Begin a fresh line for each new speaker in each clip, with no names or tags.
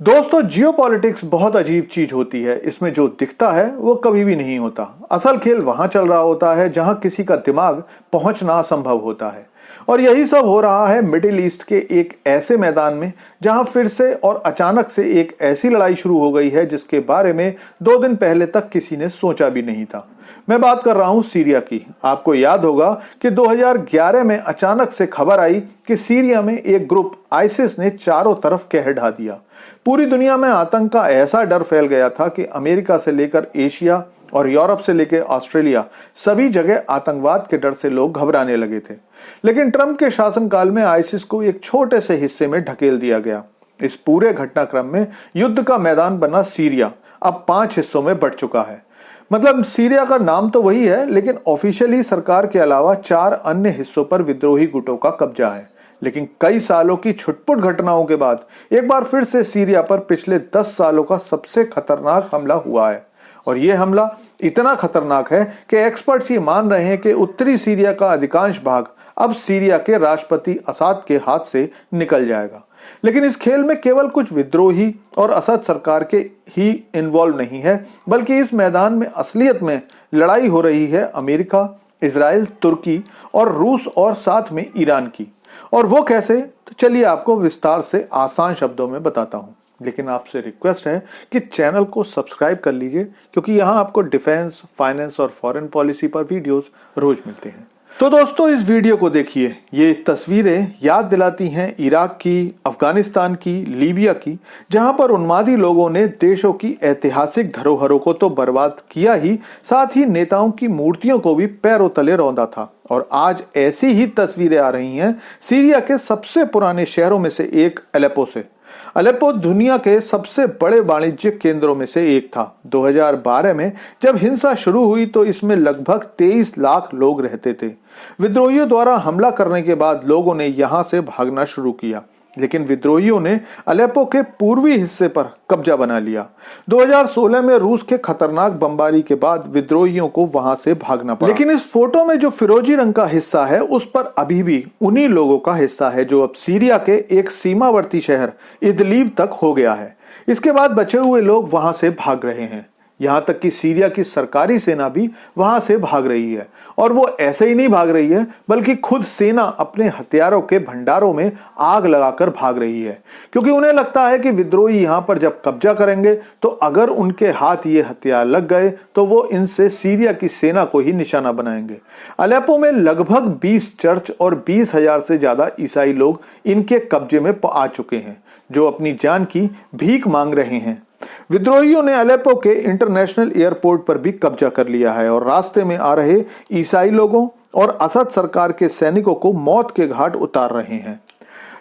दोस्तों, जियोपॉलिटिक्स बहुत अजीब चीज होती है। इसमें जो दिखता है वो कभी भी नहीं होता। असल खेल वहां चल रहा होता है जहां किसी का दिमाग पहुंचना असंभव होता है। और यही सब हो रहा है मिडिल ईस्ट के एक ऐसे मैदान में जहां फिर से और अचानक से एक ऐसी लड़ाई शुरू हो गई है जिसके बारे में 2 दिन पहले तक किसी ने सोचा भी नहीं था। मैं बात कर रहा हूं सीरिया की। आपको याद होगा कि 2011 में अचानक से खबर आई कि सीरिया में एक ग्रुप आईसिस ने चारों तरफ कहर ढा दिया। पूरी दुनिया में आतंक का ऐसा डर फैल गया था कि अमेरिका से लेकर एशिया और यूरोप से लेकर ऑस्ट्रेलिया सभी जगह आतंकवाद के डर से लोग घबराने लगे थे। लेकिन ट्रंप के शासनकाल में आईसिस को एक छोटे से हिस्से में ढकेल दिया गया। इस पूरे घटनाक्रम में युद्ध का मैदान बना सीरिया अब 5 हिस्सों में बंट चुका है। मतलब सीरिया का नाम तो वही है, लेकिन ऑफिशियली सरकार के अलावा 4 अन्य हिस्सों पर विद्रोही गुटों का कब्जा है। लेकिन कई सालों की छुटपुट घटनाओं के बाद एक बार फिर से सीरिया पर पिछले 10 सालों का सबसे खतरनाक हमला हुआ है। और यह हमला इतना खतरनाक है कि एक्सपर्ट्स ये मान रहे हैं कि उत्तरी सीरिया का अधिकांश भाग अब सीरिया के राष्ट्रपति असद के हाथ से निकल जाएगा। लेकिन इस खेल में केवल कुछ विद्रोही और असद सरकार के ही इन्वॉल्व नहीं है, बल्कि इस मैदान में असलियत में लड़ाई हो रही है अमेरिका, इजराइल, तुर्की और रूस और साथ में ईरान की। और वो कैसे, तो चलिए आपको विस्तार से आसान शब्दों में बताता हूं। लेकिन आपसे रिक्वेस्ट है कि चैनल को सब्सक्राइब कर लीजिए, क्योंकि यहां आपको डिफेंस, फाइनेंस और फॉरेन पॉलिसी पर वीडियोस रोज मिलते हैं। तो दोस्तों, इस वीडियो को देखिए। ये तस्वीरें याद दिलाती हैं इराक की, अफगानिस्तान की, लीबिया की, जहां पर उन्मादी लोगों ने देशों की ऐतिहासिक धरोहरों को तो बर्बाद किया ही, साथ ही नेताओं की मूर्तियों को भी पैरों तले रौंदा था। और आज ऐसी ही तस्वीरें आ रही हैं सीरिया के सबसे पुराने शहरों में से एक अलेप्पो से। अलेप्पो दुनिया के सबसे बड़े वाणिज्यिक केंद्रों में से एक था। 2012 में जब हिंसा शुरू हुई तो इसमें लगभग 23 लाख लोग रहते थे। विद्रोहियों द्वारा हमला करने के बाद लोगों ने यहां से भागना शुरू किया, लेकिन विद्रोहियों ने अलेप्पो के पूर्वी हिस्से पर कब्जा बना लिया। 2016 में रूस के खतरनाक बमबारी के बाद विद्रोहियों को वहां से भागना पड़ा। लेकिन इस फोटो में जो फिरोजी रंग का हिस्सा है उस पर अभी भी उन्हीं लोगों का हिस्सा है जो अब सीरिया के एक सीमावर्ती शहर इदलिब तक हो गया है। इसके बाद बचे हुए लोग वहां से भाग रहे हैं। यहां तक कि सीरिया की सरकारी सेना भी वहां से भाग रही है। और वो ऐसे ही नहीं भाग रही है, बल्कि खुद सेना अपने हथियारों के भंडारों में आग लगाकर भाग रही है, क्योंकि उन्हें लगता है कि विद्रोही यहां पर जब कब्जा करेंगे तो अगर उनके हाथ ये हथियार लग गए तो वो इनसे सीरिया की सेना को ही निशाना बनाएंगे। अलेप्पो में लगभग 20 चर्च और 20,000 से ज्यादा ईसाई लोग इनके कब्जे में आ चुके हैं, जो अपनी जान की भीख मांग रहे हैं। विद्रोहियों ने अलेप्पो के इंटरनेशनल एयरपोर्ट पर भी कब्जा कर लिया है और रास्ते में आ रहे ईसाई लोगों और असद सरकार के सैनिकों को मौत के घाट उतार रहे हैं।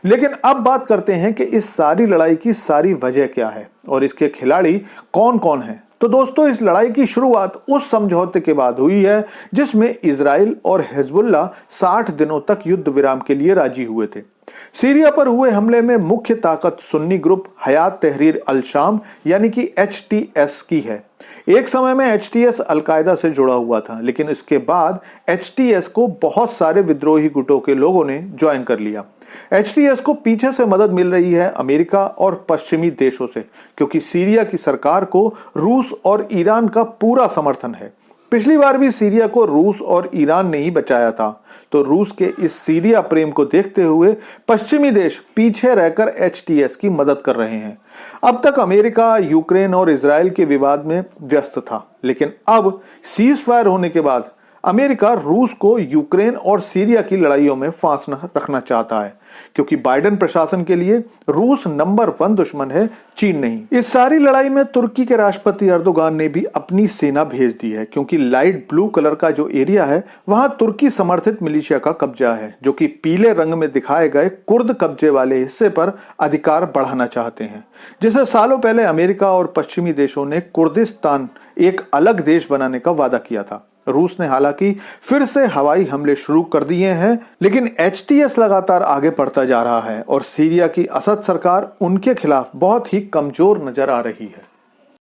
लेकिन अब बात करते हैं कि इस सारी लड़ाई की सारी वजह क्या है और इसके खिलाड़ी कौन कौन हैं। तो दोस्तों, इस लड़ाई की शुरुआत उस समझौते के बाद हुई है जिसमें इजराइल और हिजबुल्लाह 60 दिनों तक युद्ध विराम के लिए राजी हुए थे। सीरिया पर हुए हमले में मुख्य ताकत सुन्नी ग्रुप हयात तहरीर अल शाम यानी कि HTS की है। एक समय में HTS अलकायदा से जुड़ा हुआ था, लेकिन इसके बाद HTS को बहुत सारे विद्रोही गुटों के लोगों ने ज्वाइन कर लिया। HTS को पीछे से मदद मिल रही है अमेरिका और पश्चिमी देशों से, क्योंकि सीरिया की सरकार को रूस और ईरान का पूरा समर्थन है। पिछली बार भी सीरिया को रूस और ईरान ने ही बचाया था। तो रूस के इस सीरिया प्रेम को देखते हुए पश्चिमी देश पीछे रहकर HTS की मदद कर रहे हैं। अब तक अमेरिका, यूक्रेन और इजराइल के विवाद में व्यस्त था, लेकिन अब सीज फायर होने के बाद अमेरिका रूस को यूक्रेन और सीरिया की लड़ाइयों में फांस रखना चाहता है, क्योंकि बाइडेन प्रशासन के लिए रूस नंबर 1 दुश्मन है, चीन नहीं। इस सारी लड़ाई में तुर्की के राष्ट्रपति अर्दोगान ने भी अपनी सेना भेज दी है, क्योंकि लाइट ब्लू कलर का जो एरिया है वहां तुर्की समर्थित मिलिशिया का कब्जा है, जो कि पीले रंग में दिखाए गए कुर्द कब्जे वाले हिस्से पर अधिकार बढ़ाना चाहते हैं, जिसे सालों पहले अमेरिका और पश्चिमी देशों ने कुर्दिस्तान एक अलग देश बनाने का वादा किया था। रूस ने हालांकि फिर से हवाई हमले शुरू कर दिए हैं, लेकिन HTS लगातार आगे बढ़ता जा रहा है और सीरिया की असद सरकार उनके खिलाफ बहुत ही कमजोर नजर आ रही है।